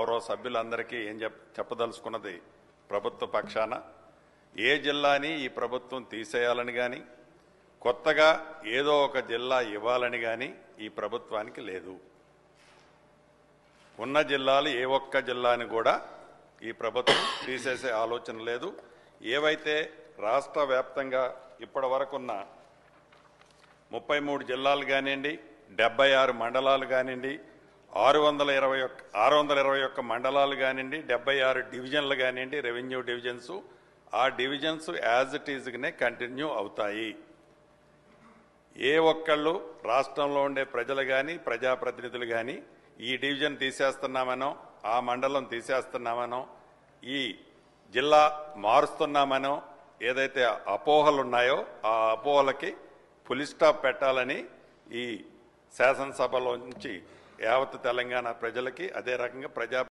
గౌరవ సభ్యులందరికీ ఏం చెప్పదలుచుకున్నది ప్రభుత్వ పక్షాన ఏ జిల్లాని ఈ ప్రభుత్వం తీసేయాలని కానీ కొత్తగా ఏదో ఒక జిల్లా ఇవ్వాలని కానీ ఈ ప్రభుత్వానికి లేదు. ఉన్న జిల్లాలు ఏ ఒక్క జిల్లాని కూడా ఈ ప్రభుత్వం తీసేసే ఆలోచన లేదు. ఏవైతే రాష్ట్ర వ్యాప్తంగా ఇప్పటి వరకున్న 33 జిల్లాలు కానివ్వండి, 76 మండలాలు కానివ్వండి, 621 మండలాలు కానివ్వండి, 76 డివిజన్లు కానివ్వండి, రెవెన్యూ డివిజన్స్, ఆ డివిజన్స్ యాజ్ ఇట్ ఈజ్గానే కంటిన్యూ అవుతాయి. ఏ ఒక్కళ్ళు రాష్ట్రంలో ఉండే ప్రజలు కానీ ప్రజాప్రతినిధులు కానీ ఈ డివిజన్ తీసేస్తున్నామనో, ఆ మండలం తీసేస్తున్నామనో, ఈ జిల్లా మారుస్తున్నామనో ఏదైతే అపోహలు ఉన్నాయో ఆ అపోహలకి ఫుల్ స్టాప్ పెట్టాలని ఈ శాసనసభలో నుంచి యావత్ తెలంగాణ ప్రజలకి, అదే రకంగా